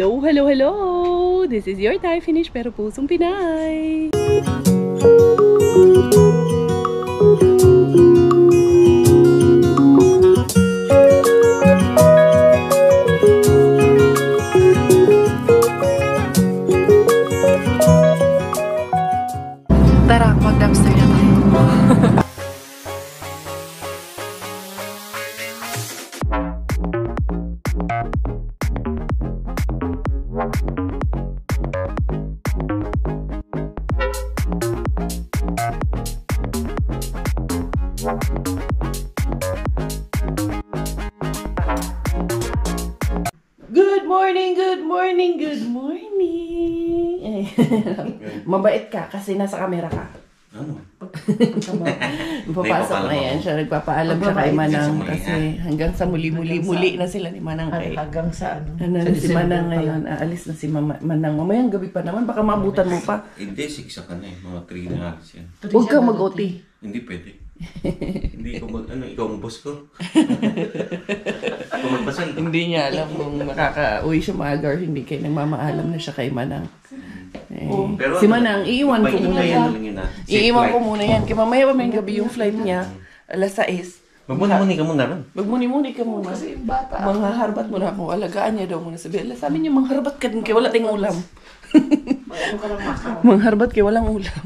Hello, hello, hello! This is your Thai Finish pero pusong Pinay! Tara, mag-dumpster na tayo. Good morning, good morning, good morning! Mabait ka kasi nasa camera ka. Ano? Papasok na yan siya. Nagpapaalam siya kay Manang kasi hanggang sa muli na sila ni Manang kay. Hanggang sa ano? Si Manang ngayon. Aalis na si Manang. Mamayang gabi pa naman. Baka maabutan mo pa. Hindi, 6 ka na eh. Mga 3 na alis yan. Huwag kang mag-OT. Hindi pwede. Hindi ko ikaw ang boss ko. Kumagpasan. Hindi niya alam kung makaka-uwi siya maaga or hindi kaya nagmamaalam na siya kay Manang. Pero Si Manang, iiwan ko muna yan. Iiwan ko muna yan. Kaya mamaya pa may gabi yung flight niya. Alas 6. Magmuni-muni ka muna ron. Magmuni-muni ka muna. Kasi yung bata. Mga harbat mo na ako. Alagaan niya daw muna. Sabi niya, mga harbat ka din kaya wala tayong ulam. Ano ka lang makaw? Mga harbat kaya walang ulam.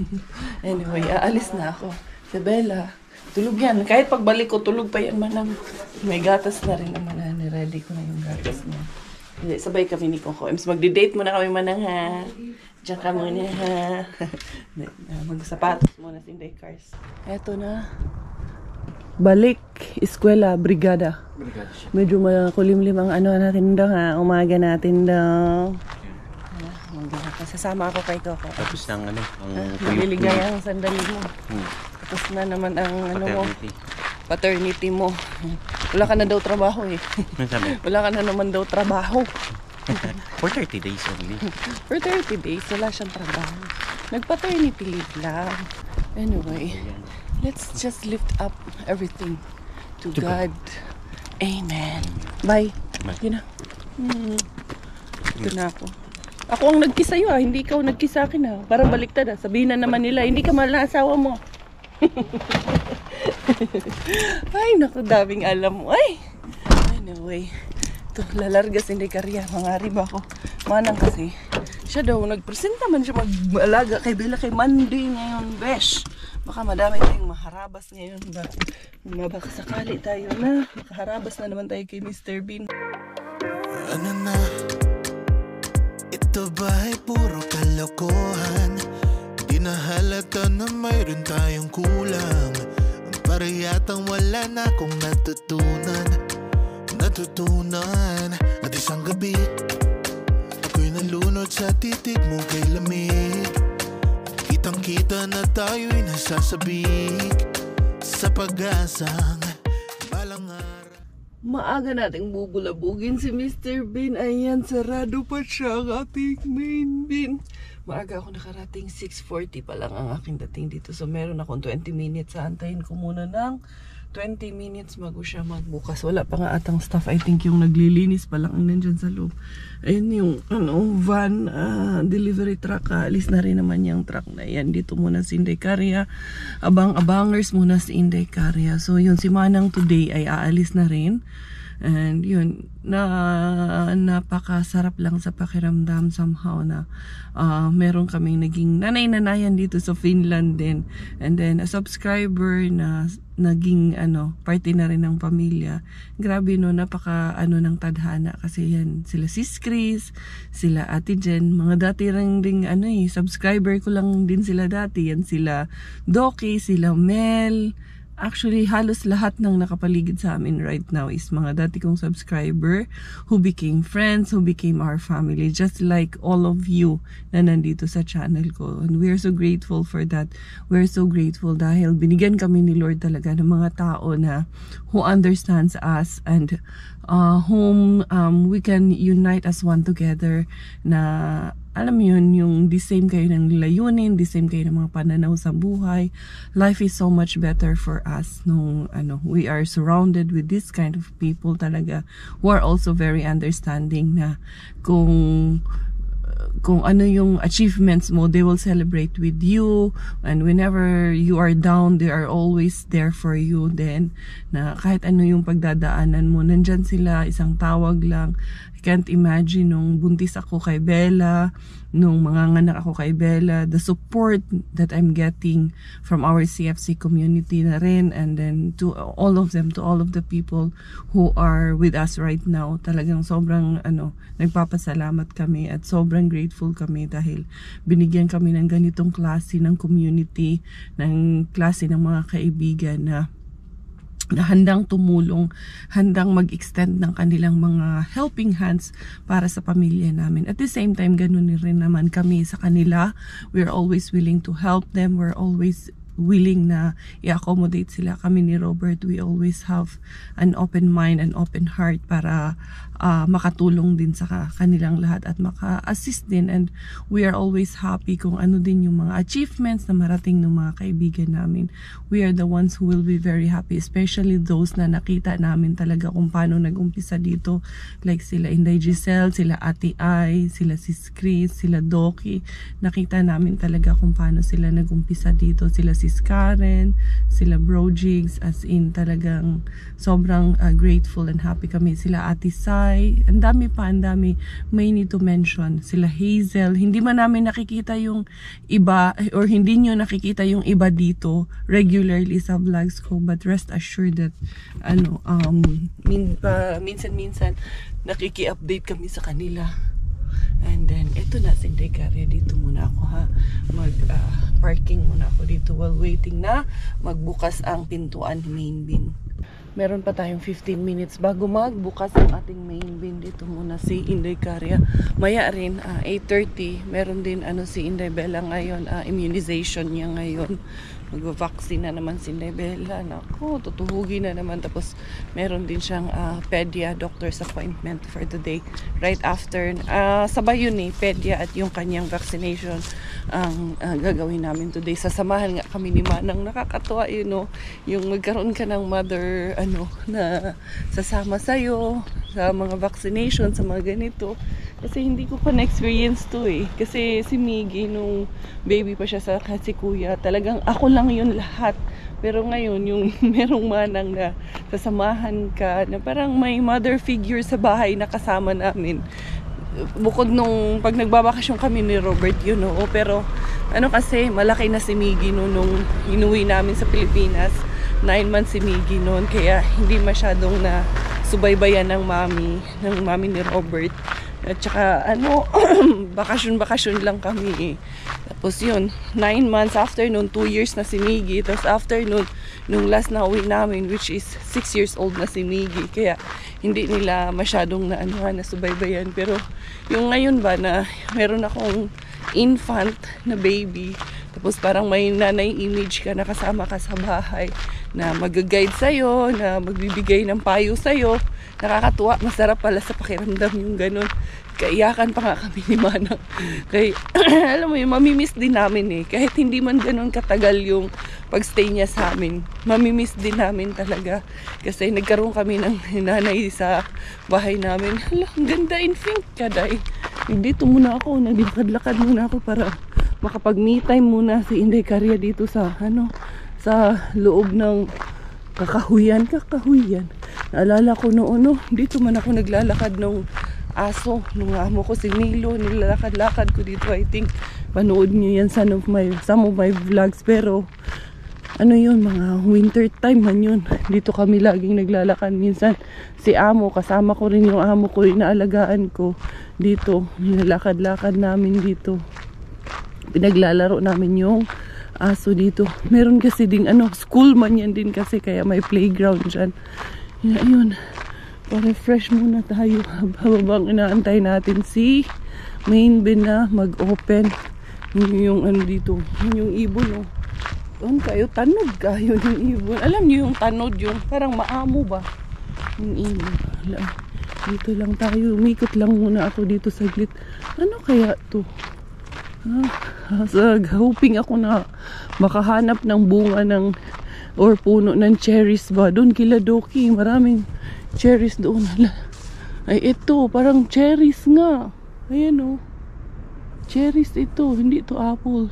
Anyway, aalis na ako. Si Bella, tulog yan. Kahit pagbalik ko, tulog pa yan Manang. May gatas na rin naman na. Ready ko na yung gatas niya. Hindi, sabay kami ni Coco Ems. Magdi-date muna kami Manang ha. Diyan ka muna ha. Magsapatos muna sa Inday Cars. Eto na. Balik, eskwela, brigada. Medyo makulimlim ang ano natin daw ha. Umaga natin daw. Sasama ako kay Coco. Tapos ng ano, ang Maliligaya ang sandali mo. Tapos na naman ang ano mo, paternity mo. Wala ka na daw trabaho eh. Wala ka na naman daw trabaho. For 30 days only. For 30 days, wala siyang trabaho. Nag-paternity leave lang. Anyway, let's just lift up everything to God. Amen. Bye. Yun na. Ito na ako. Ako ang nagkiss sa'yo ha, hindi ikaw nagkiss sa akin ha. Para baliktad ha, sabihin na naman nila, hindi ka mahal na asawa mo. Ay, naku, daming alam mo. Ay! Anyway, ito, lalarga si Inday Karya. Mangarib ako. Manang kasi, siya daw, nagpresenta man siya mag-alaga kay Bella kay Monday ngayon, besh. Baka madami tayong maharabas ngayon. Baka sakali tayo na, makaharabas na naman tayo kay Mr. Bean. Ano na? Ito ba'y puro kalokohan? Di na halata na mayroon tayong kulang. Para yatang wala na akong natutunan. At isang gabi ako'y nalunod sa titig mo kay lamig. Kitang kita na tayo'y nasasabik sa pag-asang balang araw. Maaga nating bubulabugin si Mr. Bean. Ayan, sarado pa siya ang ating main bin. Maaga ako nakarating, 6:40 pa lang ang aking dating dito. So meron akong 20 minutes. Antayin ko muna ng 20 minutes bago siya magbukas. Wala pa nga atang staff. I think yung naglilinis pa lang ang nandyan sa loob. Ayun yung van delivery truck. Alis na rin naman yung truck na yan. Dito muna si Inday Karya. Abang-abangers muna si Inday Karya. So yun, si Manang today ay aalis na rin. And yun, napakasarap lang sa pakiramdam somehow na meron kaming naging nanay-nanayan dito sa Finland din. And then a subscriber na naging party na rin ng pamilya. Grabe no, napaka ng tadhana kasi yan sila Sis Chris, sila Ate Jen, mga dati ring ding subscriber ko lang din sila dati. Yan sila Doki, sila Mel. Actually, halos lahat ng nakapaligid sa amin right now is mga dati kong subscriber who became friends, who became our family, just like all of you na nandito sa channel ko. And we are so grateful for that. We're so grateful dahil binigyan kami ni Lord talaga ng mga tao na who understands us and whom we can unite as one together na alam mo yun, yung the same kayo ng layunin, the same kayo ng mga pananaw sa buhay. Life is so much better for us nung we are surrounded with this kind of people talaga who are also very understanding na kung ano yung achievements mo, they will celebrate with you, and whenever you are down, they are always there for you. Then na kahit ano yung pagdadaanan mo, nandyan sila, isang tawag lang. I can't imagine nung buntis ako kay Bella, nung manganganak ako kay Bella, the support that I'm getting from our CFC community na rin, and then to all of them, to all of the people who are with us right now. Talagang sobrang nagpapasalamat kami at sobrang grateful kami dahil binigyan kami ng ganitong klase ng community, ng klase ng mga kaibigan na handang tumulong, handang mag-extend ng kanilang mga helping hands para sa pamilya namin. At the same time, ganun rin naman kami sa kanila. We're always willing to help them. We're always willing na i-accommodate sila. Kami ni Robert, we always have an open mind, an open heart para makatulong din sa kanilang lahat at maka-assist din, and we are always happy kung ano din yung mga achievements na marating ng mga kaibigan namin. We are the ones who will be very happy, especially those na nakita namin talaga kung paano nag-umpisa dito, like sila Inday Giselle, sila Ate Ai, sila Sis Chris, sila Doki. Nakita namin talaga kung paano sila nag-umpisa dito, sila Sis Karen, sila Bro Jigs, as in talagang sobrang grateful and happy kami. Sila Ate Sai, ang dami pa, ang dami, may need to mention. Sila Hazel, hindi man namin nakikita yung iba, or hindi nyo nakikita yung iba dito regularly sa vlogs ko, but rest assured that minsan nakiki-update kami sa kanila. And then ito na si Inday Caria, dito muna ako ha, parking muna ako dito while waiting na magbukas ang pintuan main bin. Meron pa tayong 15 minutes bago magbukas ang ating main bin. Dito muna si Inday Caria. Maya rin, 8:30, meron din si Inday Bella ngayon, immunization niya ngayon. Mag-vaccine na naman si Inday Bella. Naku, tutuhugin na naman. Tapos meron din siyang pedia doctor's appointment for the day. Right after, sabay yun pedia at yung kanyang vaccination ang gagawin namin today. Sasamahan nga kami ni Manang. Nakakatuwa yung magkaroon ka ng mother na sasama sa'yo sa mga vaccination, sa mga ganito. Kasi hindi ko pa na-experience to kasi si Miggy nung baby pa siya sa si kuya, talagang ako lang yun lahat. Pero ngayon yung merong Manang na sasamahan ka, na parang may mother figure sa bahay na kasama namin. Bukod nung pag nagbabakasyon kami ni Robert, pero kasi malaki na si Miggy nung inuwi namin sa Pilipinas. 9 months si Miggy noon, kaya hindi masyadong na subaybayan ng mami ni Robert. At saka bakasyon lang kami Tapos yun, 9 months after nun, 2 years na si Miggy. Tapos after nun, nung last na uwi namin, which is 6 years old na si Miggy. Kaya hindi nila masyadong nasubaybayan. Pero yung ngayon ba na meron akong infant na baby, tapos parang may nanay image ka na kasama ka sa bahay na mag-guide sa'yo, na magbibigay ng payo sa'yo. Nakakatuwa, masarap pala sa pakiramdam yung ganun. Kaiyakan pa nga kami ni Manang. Kaya, alam mo yun, mamimiss din namin Kahit hindi man ganun katagal yung pagstay niya sa amin, mamimiss din namin talaga. Kasi nagkaroon kami ng nanay sa bahay namin. Hala, ang ganda, infant ka, day. Dito muna ako, naglakad-lakad muna ako para makapag-me time muna si Inday Caria dito sa sa loob ng kakahuyan. Naalala ko noon, dito man ako naglalakad nung aso, nung amo ko si Milo, nilalakad-lakad ko dito. I think panood niyo yan some of my vlogs, pero yun, mga winter time man yun. Dito kami laging naglalakad. Minsan si amo, kasama ko rin yung amo ko, inaalagaan ko dito. Nilalakad-lakad namin dito. Pinaglalaro namin yung aso dito. Meron kasi ding school man yan din kasi, kaya may playground dyan. Ayun, pa-refresh muna tayo habang inaantay natin si main bin na mag-open. Yung dito, yung ibon doon kayo, tanod kayo yung ibon. Alam niyo yung tanod, yung parang maamo ba yung ibon. Dito lang tayo. Umikot lang muna ako dito saglit. Ano kaya to? Hoping ako na makahanap ng bunga ng or puno ng cherries ba. Doon kila Doki. Maraming cherries doon. Ay ito. Parang cherries nga. Ayan o. Cherries ito. Hindi ito apple.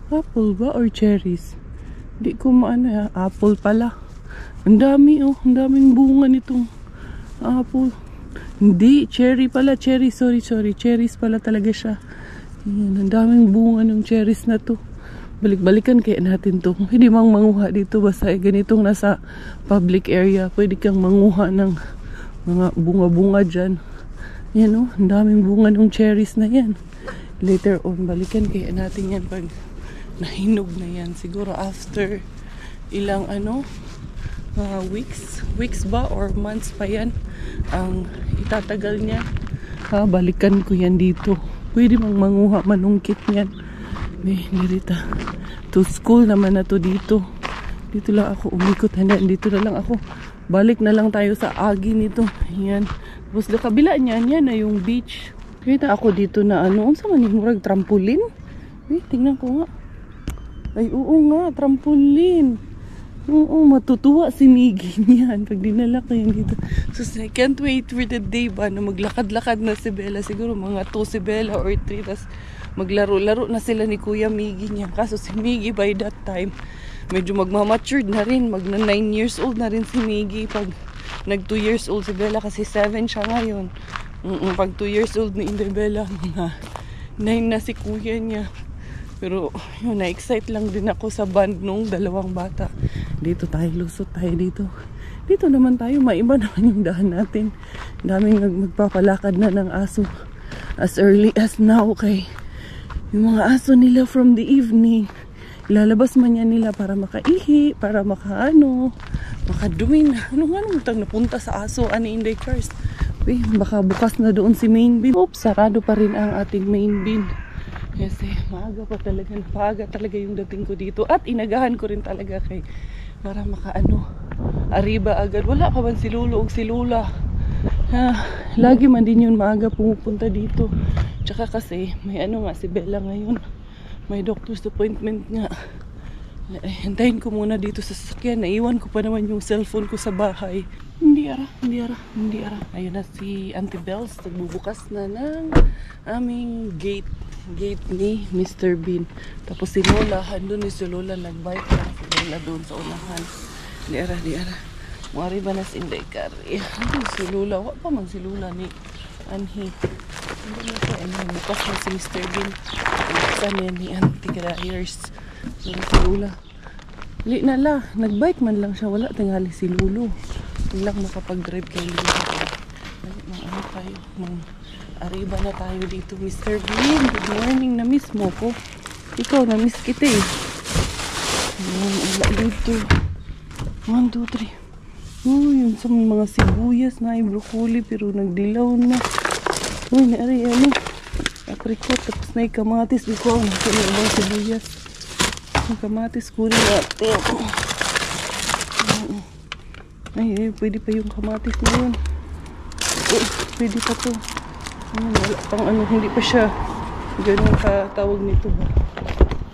Apple ba or cherries? Hindi ko maano ya. Apple pala. Ang dami oh. Ang daming bunga nitong apple. Hindi. Cherry pala. Cherry. Sorry. Cherries pala talaga siya. Ayan. Ang daming bunga ng cherries na to. Balik-balikan kaya natin to. Hindi mang manguha dito. Basta ganitong nasa public area. Pwede kang manguha ng mga bunga-bunga dyan. Yan oh. Ang daming bunga ng cherries na yan. Later on. Balikan kaya natin yan pag nahinog na yan. Siguro after ilang weeks ba or months pa yan ang itatagal niya. Balikan ko yan dito. Pwede mang manguha manungkit yan. May nirita. To school naman na to dito. Dito lang ako umikot. Dito na lang ako. Balik na lang tayo sa agi nito. Yan. Tapos na kabila niyan. Yan na yung beach. Kita ako dito na unsa man yung murag trampoline? Tingnan ko nga. Ay, oo nga, trampoline. Oo, matutuwa si Miggy niyan pag dinala ko yan dito. So, I can't wait for the day ba na maglakad-lakad na si Bella. Siguro mga 2 si Bella or 3. Tapos maglaro-laro na sila ni Kuya Miggy niyan. Kaso si Miggy by that time, medyo magmamatured na rin. Magna 9 years old na rin si Miggy. Pag nag 2 years old si Bella kasi 7 siya ngayon. Pag 2 years old ni Bella, mga 9 na si Kuya niya. Pero yun, na-excite lang din ako sa band nung 2 bata. Dito tayo, lusot tayo dito. Dito naman tayo, maiba naman yung daan natin. Daming magpapalakad na ng aso. As early as now, kay yung mga aso nila from the evening, ilalabas man yan nila para makaihi, para makadumi na. Ano nga napunta sa aso, ani in the cars. Baka bukas na doon si main bin. Oops, sarado pa rin ang ating main bin. Kasi maaga pa talaga, napaaga talaga yung dating ko dito. At inagahan ko rin talaga kay para arriba agad. Wala pa man si Lolo o si Lula. Lagi man din yun maaga pumupunta dito. Tsaka kasi may si Bella ngayon. May doctor's appointment nga. Hintayin ko muna dito sa sasakyan. Naiwan ko pa naman yung cellphone ko sa bahay. Hindi ara. Ayun na si Auntie Bells. Nagbubukas na ng aming gate ni Mr. Bean. Tapos si Lola, andun si Lola, nagbike na si Lola doon sa unahan. Di ara. Muari ba na si Inday Kari? Andun si Lola, wak pa man si Lola ni Anhi. Andun na siya, bukas na si Mr. Bean. Buksan niya ni Auntie Grayers. Andun si Lola. Li na la, nagbike man lang siya, wala tingali si Lolo. Hindi lang makapag-drive kay Lola. Tayo, arriba na tayo dito, Mr. Bean. Good morning, na-miss mo ko. Ikaw, na-miss kita eh. Wala dito. 1, 2, 3. Yun sa mga sibuyas na broccoli pero nagdilaw na. Naari apricot, tapos na kamatis. Ikaw, nasa ibang sibuyas. Yung kamatis, kunin natin. Ay, pwede pa yung kamatis na yun. Pwede pa to. Wala pang hindi pa siya ganun katawag nito ba.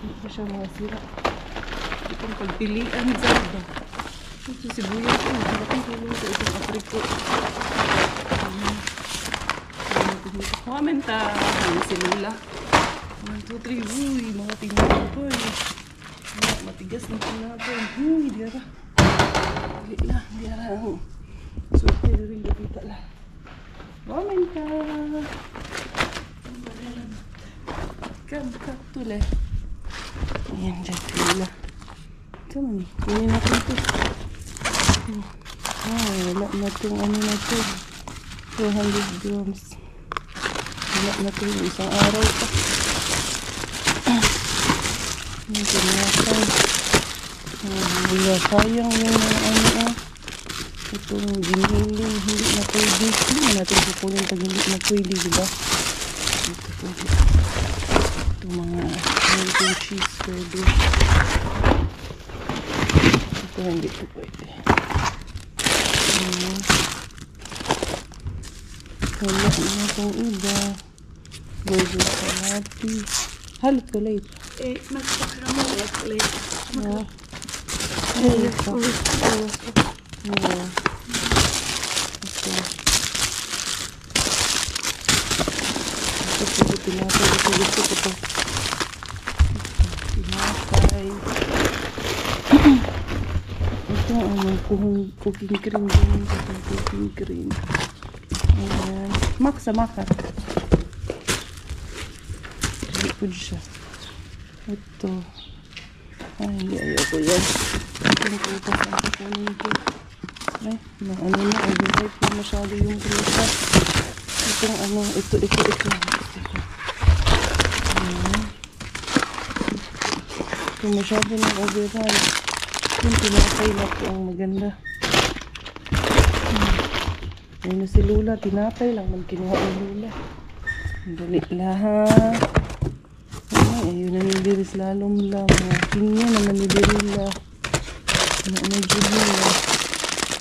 Hindi pa siya masira. Hindi pang pagpilian dyan ba. Ito sibuyas ko. Malaking tulong sa isang apricot. Comment si Lola. 1, 2, 3. Uy, mga tingnan ko. Matigas na tinapon. Uy, diara. Diara. So, pwede rin gapita lang. Comment ka. Cut tulad. Ayan dyan sila. Ito man eh. Kunin natin ito. Wala na itong na ito. 200 grams. Wala na ito yung isang araw pa. Ayan sinasay. Wala sayang yung itong giniling, hindi na pwede. Hindi natin kukunin pag hindi na pwede, diba? Ito pwede. Itong mga melting cheese pwede. Ito hindi ito pwede. Wala na itong iba. Burger salati. Halot ko late. Magpakra mo ulit. Yeah. Halot ko. Yeah. Okay. Ito tinapay. Gusto ko ito. Tinapay. Ito ang cooking cream din. Cooking cream. Ayan. Maksa. Hindi po siya. Ito. Ay, hindi ayoko yan. Ito ko ito. Ay, ano na. Overripe na masyado yung presa. Itong ano. Ito. Ayan. Ito masyado na overripe. Yung tinapay na po ang maganda. Ayun na si Lula. Tinapay lang man kinuha ni Lula. Dali lang. Ayun na ni Diris lalong lang. Kinya naman ni Dirila. Ano na Julia.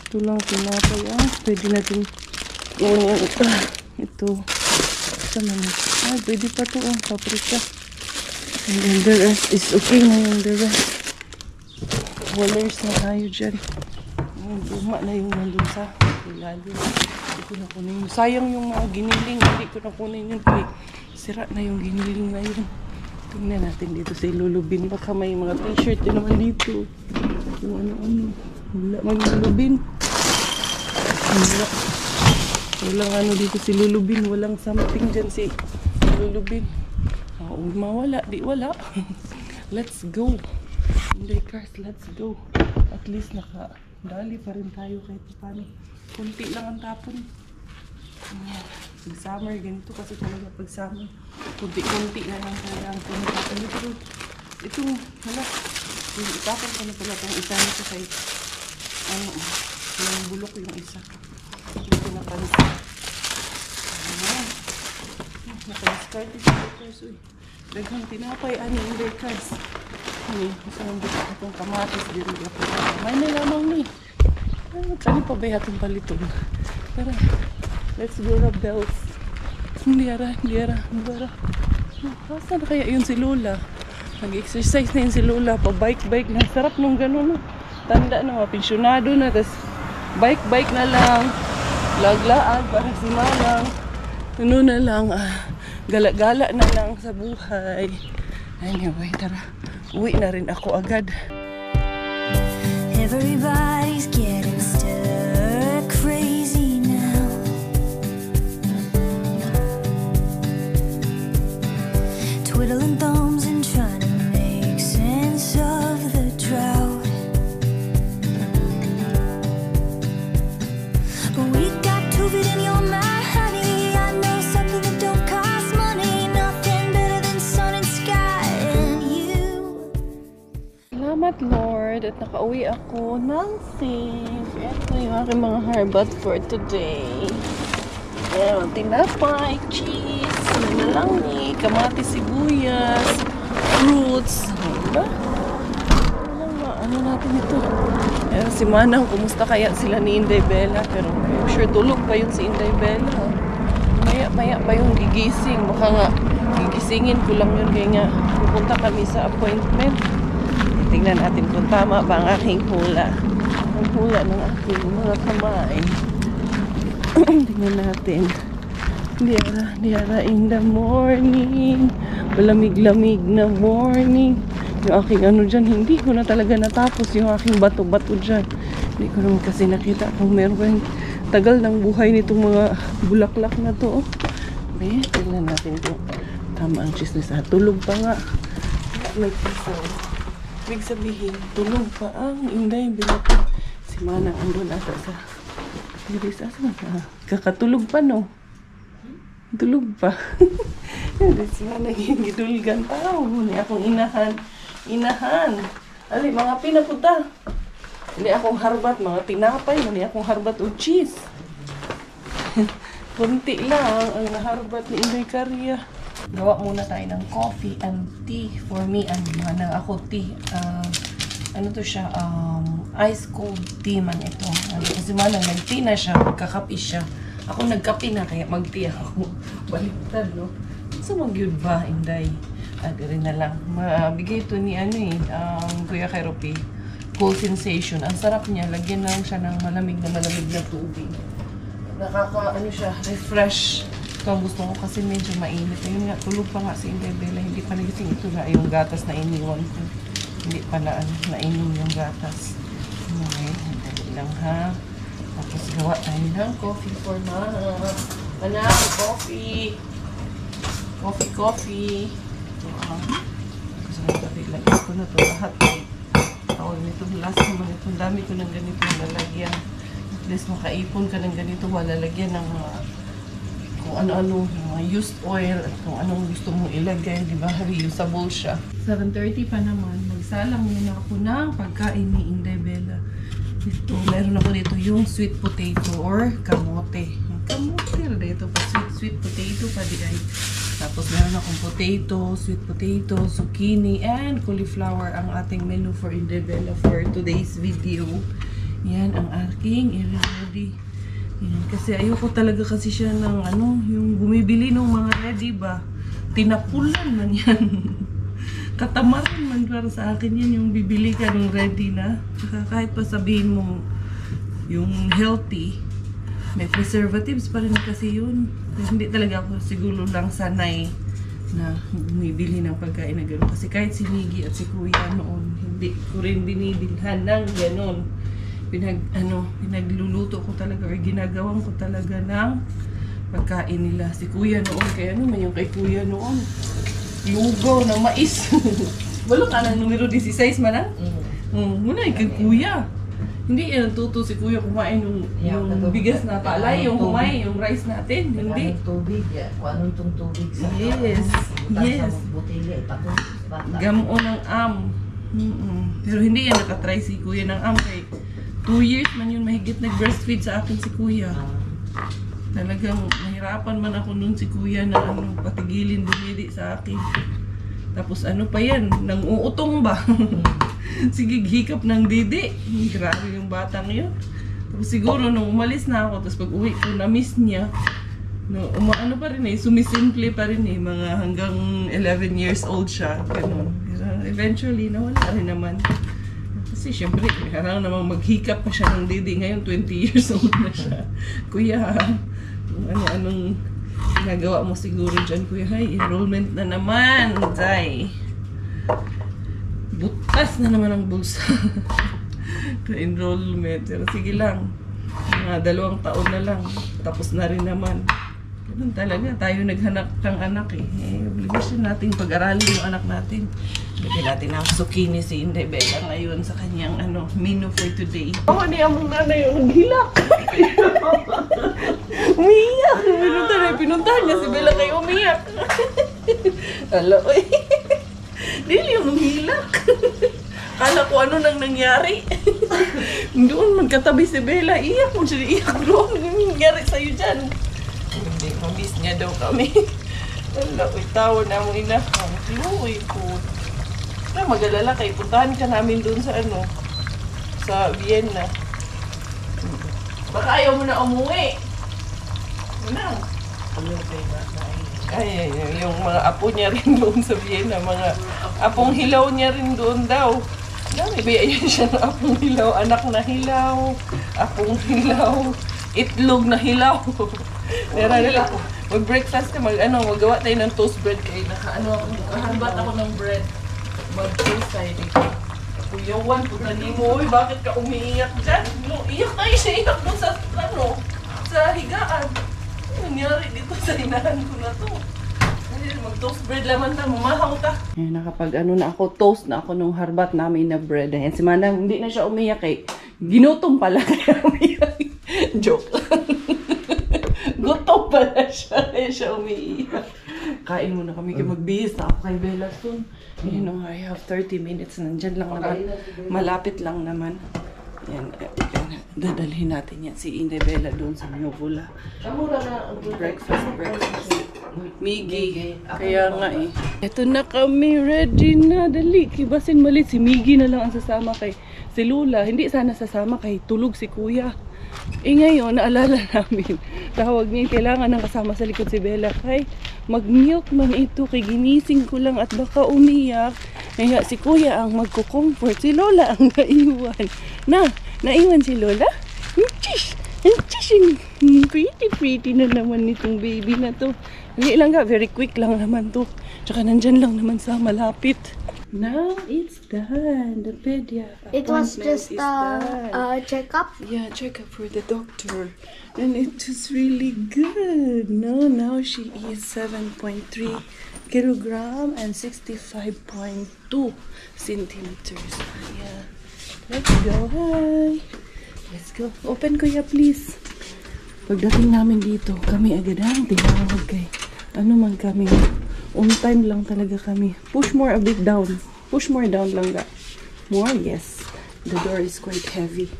Ito lang tinapay. Pwede natin kunin ito. Ito naman. Pwede pa ito. Paprika. And then the rest is okay na yung the rest. Wallers na tayo dyan. Luma na yung nandun sa ilalim. Hindi ko na kunin yun. Sayang yung mga giniling. Hindi ko na kunin yun. Sira na yung giniling na yun. Tingnan natin dito sa ilulubin. Baka may mga t-shirt din naman dito. Yung ano. Wala maglulubin. Walang ano dito si lulubin. Walang something dyan si lulubin. Mawala. Di wala. Let's go. Hindi cars, let's go. At least nakadali pa rin tayo kahit paano. Kunti lang ang tapon. Pag summer, ganito kasi talaga pag summer. Kunti-kunti na lang kaya ang pinatapon. Itong, itapon ko na pala itong isa nito kay yung bulok yung isa. Ito na pansin. Naka-discard ito cars. Daghang tinapay, hindi cars. Gusto nang dito itong kamatis dito. May lamang ni. Kani pa ba itong paliton? Tara, let's go na bells. Hindi ara. Saan na kaya yun si Lola? Nag-exercise na yun si Lola. Pa-bike na. Sarap nung gano'n. Tanda na, pensyonado na. Tapos bike na lang. Laglaan para si Manang. Ano na lang. Gala-gala na lang sa buhay. Anyway, tara. Uwi na rin ako agad. Everybody's getting stir crazy now. Twiddling thumbs and trying to make sense of the drought. But we got COVID in your mind, honey. I know something that don't cost money. Nothing better than sun and sky and you. Salamat Lord at nakauwi ako ng safe. Ito yung aking mga harbat for today. Ayan, tinapay, cheese, nalangi, kamatis, sibuyas, fruits. Diba? Ano natin ito? Ayan, si Manang, kumusta kaya sila ni Inday Bella? Pero I'm sure tulog pa yun si Inday Bella. Maya pa yung gigising. Baka nga, gigisingin ko lang yun. Kaya nga, pupunta kami sa appointment. Tingnan natin kung tama ba ang aking hula. Ang hula ng aking mga kamay. Tingnan natin. Diara in the morning. Malamig-lamig na morning. Yung aking ano dyan, hindi ko na talaga natapos yung aking bato-bato dyan. Hindi ko naman kasi nakita kung meron tagal ng buhay nitong mga bulaklak na to. Tingnan natin kung tama ang chismis. Tulog pa nga. May pisaw. Ibig sabihin, tulog pa ang Inday Bella. Si Manang andun ata sa Diris. Kakatulog pa, no? Tulog pa. Si Manang yung gidulgan pa. Hindi akong inahan. Ali, mga pinapunta. Hindi akong harbat, mga tinapay. Hindi akong harbat o cheese. Kunti lang ang harbat ni Inday Karya. Gawa muna tayo ng coffee and tea for me and Manang. Ako tea. Ano to siya? Ice cold tea man ito. Kasi Manang nag-tea na siya. Magkakapi siya. Ako nagkape na, kaya magti ako. Baliktad, no? So, mag-yun ba, Inday? Rin na lang. Mabigay ito ni, Kuya Keropi. Cool Sensation. Ang sarap niya. Lagyan lang siya ng malamig na tubig. Siya, refresh. Ito ang gusto ko kasi medyo mainit. Ayun nga, tulog pa nga si Inday Bella. Hindi pa nagising. Ito na yung gatas na iniwan ko. Hindi pa nainom yung gatas. Okay, hindi lang ha. Tapos gawa tayo ng coffee for anak, coffee. Coffee. Ito kasi lagyan ko na ito lahat. Tawag nito, last naman ito. Dami ko ng ganito lalagyan. At least makaipon ka ng ganito. Lalagyan ng kung ano-ano, mga used oil at kung anong gusto mong ilagay, di ba? Reusable siya. 7:30 pa naman. Magsalang muna ako ng pagkain ni Inday Bella. Ito, meron ako dito yung sweet potato or kamote. Kamote dito pa, sweet potato pa di ay. Tapos meron akong potato, sweet potato, zucchini, and cauliflower ang ating menu for Inday Bella for today's video. Yan ang aking i-ready. Yan, kasi ayoko talaga kasi siya ng yung bumibili ng mga ready ba. Tinapulan man yan. Katamaran man para sa akin yan yung bibili ka ng ready na. Saka kahit pa sabihin mo yung healthy, may preservatives pa rin kasi yun. Hindi talaga ako siguro lang sanay na bumibili ng pagkain na gano'n. Kasi kahit si Miggy at si Kuya noon, hindi ko rin binibilhan ng gano'n. Pinagluluto ko talaga or ginagawang ko talaga ng pagkain nila. Si Kuya noon, kaya naman yung kay Kuya noon, lugaw na mais. Walo ka ng numero 16 man ah? Muna kay Kuya. Hindi yan tuto si Kuya kumain yung bigas na palay, yung kumain, yung rice natin. Hindi. Tubig, anong tubig sa yes. Gamo ng am. Pero hindi yan nakatry si Kuya ng am kay 2 years man yun mahigit nag-breastfeed sa akin si Kuya. Talagang mahirapan man ako nun si Kuya na patigilin bumili sa akin. Tapos pa yan, nang uutong ba? Sige, hikap ng didi. Grabe yung batang yun. Tapos siguro nung umalis na ako, tapos pag uwi ko, na-miss niya. No, pa rin sumisimple pa rin mga hanggang 11 years old siya. Ganun. Eventually, nawala rin naman. Kasi syempre, kailangan namang maghikap pa siya ng didi. Ngayon, 20 years old na siya. Kuya, anong ginagawa mo siguro dyan, Kuya? Hay, enrollment na naman, Zay. Butas na naman ang bulsa. Enrollment. Pero sige lang. Mga 2 taon na lang. Tapos na rin naman. Ganun talaga. Tayo naghanap ng anak eh. Obligasyon natin pag-aralin yung anak natin. Lagyan natin ang zucchini si Inday Bella ngayon sa kanyang menu for today. Ni among nanay yung naghilak. Umiyak. Pinuntahan niya si Bella kayo umiyak. Hala, oy. Dili yung hilak. Kala ko ano nang nangyari. Doon magkatabi si Bella. Iyak mo siya. Iyak doon. Ano nangyari sa'yo dyan? Hindi, mamiss niya daw kami. Wala, tawa na mo inakang. Luwi po. Mag-alala kayo. Puntahan ka namin doon sa sa Vienna. Baka ayaw mo na umuwi. Ano? Ay, yung mga apo niya rin doon sa Vienna, mga apong hilaw niya rin doon daw. Dami ba yan siya ng apong hilaw, anak na hilaw, apong hilaw, itlog na hilaw. Pero nila, mag-breakfast ka, magawa tayo ng toast bread kayo. Nakahambat ako ng bread. Mag-toast tayo dito. Kuya Juan, punta ni mo, bakit ka umiiyak dyan? Iyak tayo siya, iyak mo sa higaan. Nangyari dito sa hinahan ko na to. Mag-toast bread laman na, mamahaw ta. Nakapag na ako, toast na ako nung harbat namin na bread. Ayan, si Manang, hindi na siya umiyak eh. Ginutom pala kaya umiyak. Joke lang. Gutom pala siya, kaya siya umiiyak. Kain muna kami kayo magbihis na ako kay Bella soon. I have 30 minutes. Nandyan lang naman. Malapit lang naman. Yan, dadalhin natin yan si Inday Bella doon sa Novula. Breakfast. Miggy. Kaya nga eh. Ito na kami, ready na. Dali, kibasin malit. Si Miggy na lang ang sasama kay si Lula. Hindi sana sasama kay tulog si Kuya. Ngayon, naalala namin, tawag niya, kailangan ng kasama sa likod si Bella. Kay, mag-milk man ito, kay ginising ko lang at baka umiyak. Kaya si Kuya ang magko-comfort, si Lola ang naiwan. Naiwan si Lola? Chish! Pretty na naman nitong baby na to. Hindi lang very quick lang naman to. Tsaka nandyan lang naman sa malapit. Now it's done. The pedia It was appointment just is done. a checkup. Yeah, check up for the doctor. And it is really good. No, now she is 7.3 kilogram and 65.2 centimeters. Yeah. Let's go. Hi. Let's go. Open, Kuya, please. Pagdating namin dito, kami agad ang tinawag kay ano man kami. On time lang talaga kami. Push more a bit down. Push more down lang ga. More, yes. The door is quite heavy.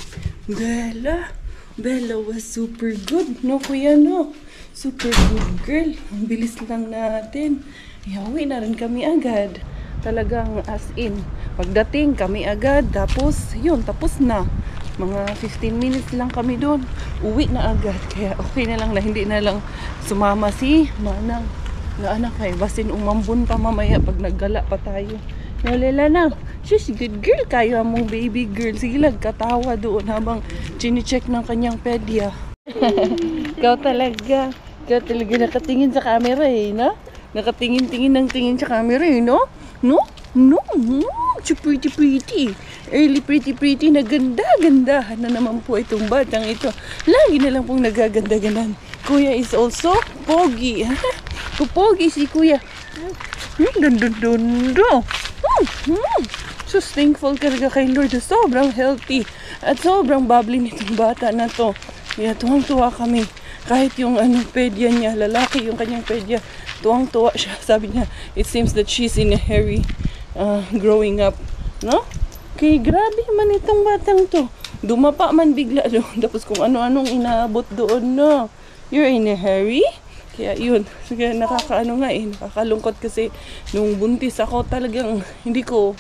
Bella was super good. No, Kuya, no. Super good girl. Ang bilis lang natin. Iyawi na rin kami agad. Talagang as in. Pagdating kami agad. Tapos, yun, tapos na. Mga 15 minutes lang kami doon. Uwi na agad. Kaya okay na lang na hindi na lang sumama si Manang. Na anak ay basin umambun pa mamaya pag naggala pa tayo. Nalela na. She's good girl kayo among baby girl. Sige lang katawa doon habang chine-check ng kanyang pedia. Ikaw talaga nakatingin sa camera eh, no? Nakatingin-tingin ng tingin sa camera eh, no? No? Pretty. Early pretty na ganda-gandahan na naman po itong batang ito. Lagi na lang pong nagaganda-gandahan. Kuya is also pogi. Pogi si Kuya. So thankful talaga kay Lord. Sobrang healthy at sobrang bubbly nitong bata na to. Kaya tuwang-tuwa kami. Kahit yung pedya niya, lalaki yung kanyang pedya, tuwang-tuwa siya. Sabi niya, it seems that she's in a hurry growing up. No? Kaya grabe man itong batang to. Dumapa man bigla doon. Tapos kung ano-anong inaabot doon, no? You're in a hurry? Kaya yun, sige, nakakalungkot kasi nung buntis ako talagang hindi ko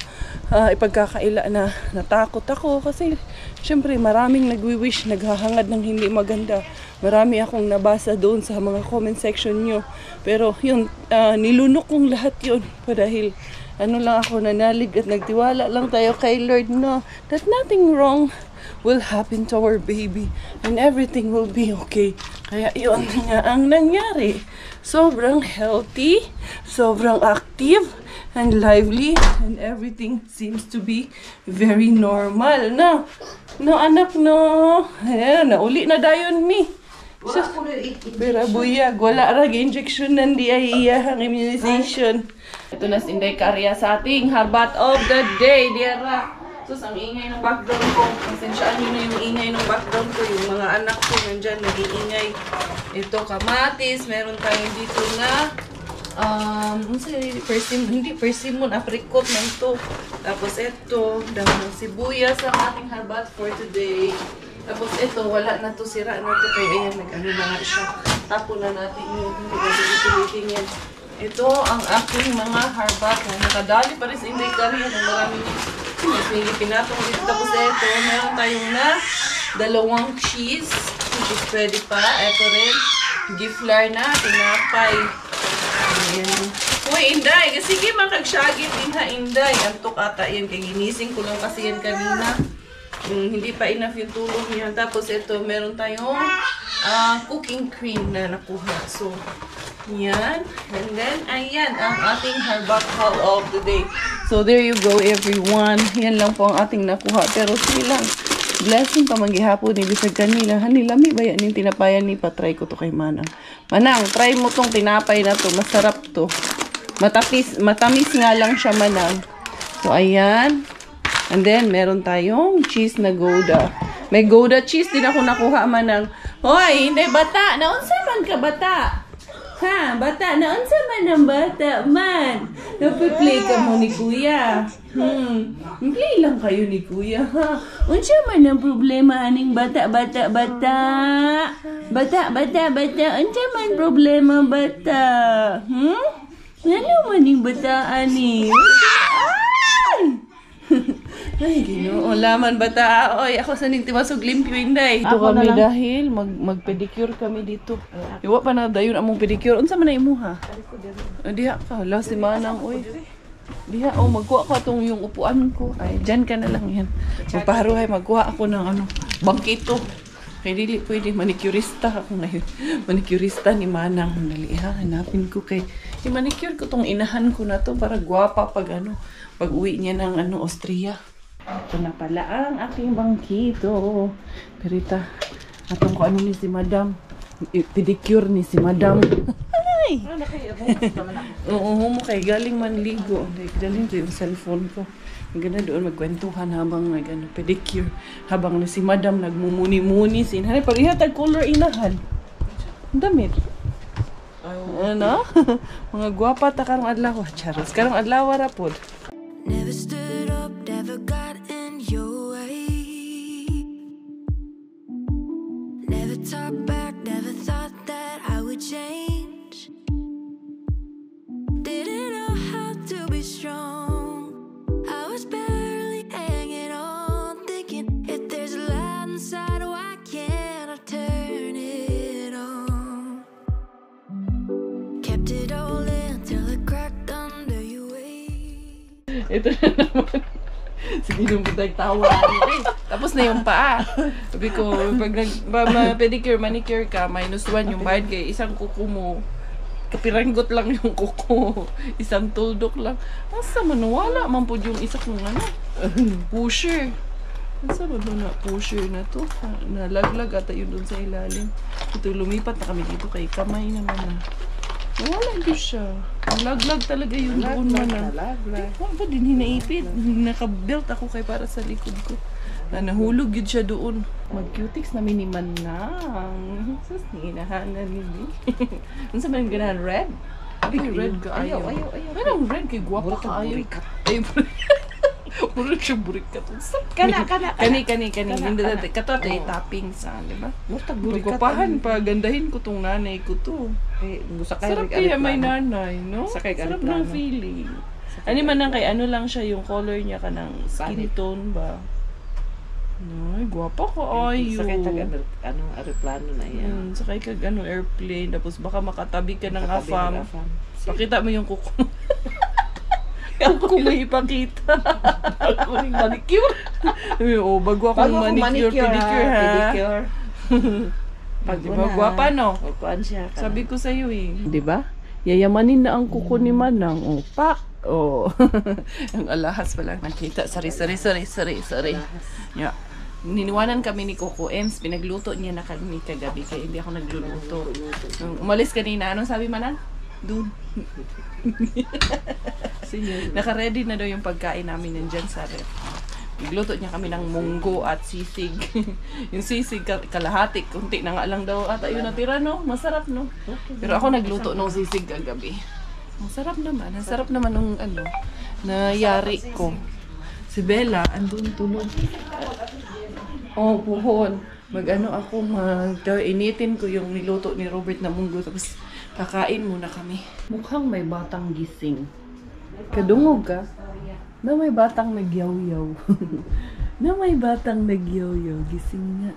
ipagkakaila na natakot ako kasi syempre maraming nagwi-wish, naghahangad ng hindi maganda. Marami akong nabasa doon sa mga comment section nyo. Pero yun, nilunok kong lahat yun dahil lang ako nanalig at nagtiwala lang tayo kay Lord, no, that nothing wrong will happen to our baby and everything will be okay. Kaya yun nga ang nangyari. Sobrang healthy, sobrang active and lively, and everything seems to be very normal. No anak, no. Ayan, nauli na dayon mi. Pero buyag, wala rag injection ng DIA ang immunization. Ito na si Inday Karya sa ating harbat of the day, Diara. Sus, ang ingay ng background ko. Pasensyaan nyo na yung ingay ng background ko. Yung mga anak ko nandyan, nag-iingay. Ito, kamatis. Meron tayo dito na hindi persimmon, apricot na ito. Tapos ito, dahon ng sibuyas ang ating harbat for today. Tapos ito, wala na to, sira na to. Kaya ayan, nag-ano na nga siya. Tapo na natin yun. Hindi natin itulitin yan. Ito ang aking mga harbat na nakadali pa rin sa Inday Karya ng maraming may pinatong dito. Tapos ito, meron tayong na 2 cheese, which is pwede pa. Ito rin, giflar na, tinapay. Ayan. Uy, Inday, sige makagsyagit din ha, Inday. Antok ata yan, kaya ginising ko lang kasi yan kanina. Hindi pa enough yung tulog niya. Tapos ito, meron tayong cooking cream na nakuha. So, yan. And then, ayan ang ating harbat haul of the day. So, there you go, everyone. Yan lang po ang ating nakuha. Pero silang blessing pa maghihapon ni bisag kanila. Hanilami ba yan yung tinapayan ni patry ko to kay Manang. Manang, try mo tong tinapay na to. Masarap to. Matamis nga lang siya, Manang. So, ayan. And then, meron tayong cheese na Gouda. May Gouda cheese din ako nakuha, Manang. Hoy, hindi, bata. Naunsa man ka, bata? Ha, bata, naunsa man ang bata, man? Napiplay ka mo ni Kuya. Play lang kayo ni Kuya, ha? Unsa man ang problema aning bata? Bata. Unsa man problema, bata? Ano man yung bata, ani? Ay! Ay, Ginoo, laman bata. Oy, ako sa ning timasog limpyo inday. Ito Ako na kami lang. dahil mag-pedicure kami dito. Iwa pa na dayon among pedicure. Unsa man na imuha? Diha ka, la si Manang oy. Diha magkuha ka tong yung upuan ko. Ay, diyan ka na lang yan. Magpaharuhay, magkuha ako ng bangkito. Kaya dili pwede, manicurista ako ngayon. Manicurista ni Manang. Dali ha, hanapin ko kay i-manicure ko tong inahan ko na to para gwapa pag pag uwi niya ng Austria. Ito na pala ang aking bangkito. Perita, atong ko ni si Madam. Pedicure ni si Madam. Ay! Oo, mo kay galing manligo. Galing ko yung cellphone ko. Ganda doon magkwentuhan habang pedicure. Habang si Madam nagmumuni-muni. Sinanay, parihatag color inahan. Ang damit. Ano? Mga gwapa ta karong adlaw. Charles, karong adlaw ra pod. Never stood up, never got in your way. Never talked back, never thought that I would change. Didn't know how to be strong. I was barely hanging on, thinking if there's a light inside, why can't I turn it on? Kept it all in till it cracked under your weight. Ito na naman. Sige nung tawa. Tapos na yung paa. Sabi ko, pag pedicure, manicure ka, -1 yung bayad kay isang kuko mo. Kapiranggot lang yung kuko. Isang tuldok lang. Asa man, wala man po yung isa kong pusher. Asa ba na pusher na to? Nalaglag ata yun doon sa ilalim. Ito, lumipat na kami dito kay kamay naman na. Wala doon siya. Laglag talaga yung doon man na. Wala ba din hinaipit? Naka-belt ako kay para sa likod ko. Nahulog yun siya doon. Mag-cutics na miniman lang. Sus, hinahanan hindi. Ano sa mga ganahan? Red? Ay, red ka ayaw. Anong red kay guwapa ka ayaw? Ay, mura siya burikat. Kani. Kato ay tapping sa, di ba? Magwapahan pa, gandahin ko tong nanay ko to. Sarap kaya may nanay, no? Sarap ng feeling. Ano man lang kay lang siya yung color niya ka ng skin tone ba? Ay, gwapa ko ayo. Sakay tag aeroplano na yan. Sakay kag airplane tapos baka makatabi ka ng afam. Pakita mo yung kuko. Ako may ipakita. Ako ning manicure. Bago akong manicure, pedicure ha. Pedicure. Diba, gwapa no? Kuan siya. Sabi ko sa iyo diba? Yayamanin na ang kuko ni Manang. Pak. Ang alahas pa lang nakita. Sorry. Yeah. Niniwanan kami ni Coco Ems. Pinagluto niya na kami kagabi kaya hindi ako nagluluto. Nung umalis kanina, anong sabi Manang? Doon. Naka-ready na daw yung pagkain namin nandyan sa ref. Nagluto niya kami ng munggo at sisig. Yung sisig kalahati, kunti na nga lang daw ata yun natira, no? Masarap, no? Pero ako nagluto ng sisig kagabi. Ang sarap naman. Ang sarap naman nung nayari ko. Si Bella, andun tulog. Puhon. Initin ko yung niluto ni Robert na munggo. Tapos kakain muna kami. Mukhang may batang gising. Kadungog ka? Na may batang nagyaw-yaw. Gising nga.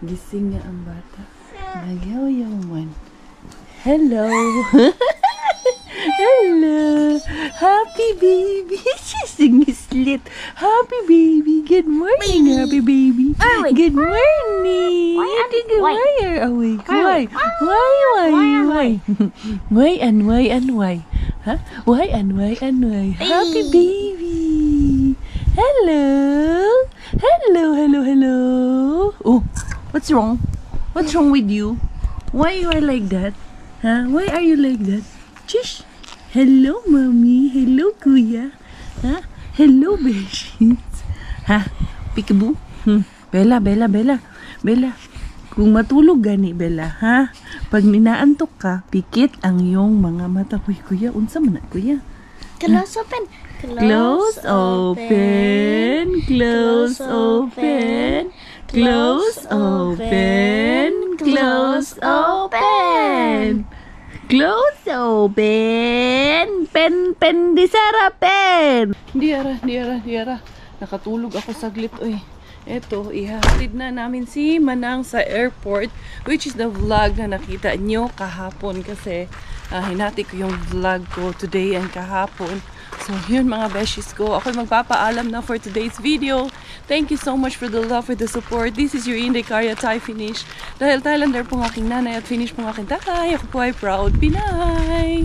Gising nga ang bata. Nagyaw-yaw man. Hello. Hello. Happy baby. She's slit. Happy baby. Good morning, happy baby. Good morning. Good morning. Awake. Why? Why and why? Huh? Why and why? Happy baby. Hello. Oh, what's wrong? What's wrong with you? Why you are like that? Huh? Why are you like that? Shush. Hello, mommy. Hello, kuya. Huh? Hello, bedsheets. Ha? Peekaboo? Bella. Kung matulog gani, Bella, ha? Pag minaantok ka, pikit ang iyong mga mata. Uy, kuya, unsa man na, kuya? Close open. Close open. Close open. Close open. Close open. Close open. Pen di Sarah pen. Diara. Nakatulog ako saglit. Uy, eto, ihatid na namin si Manang sa airport, which is the vlog na nakita nyo kahapon kasi hinati ko yung vlog ko today and kahapon. So, yun mga beshies ko. Ako'y magpapaalam na for today's video. Thank you so much for the love, for the support. This is your Inday Karya Thai Finish. Dahil Thailander pong aking nanay at Finnish pong aking tatay, ako po ay proud Pinay!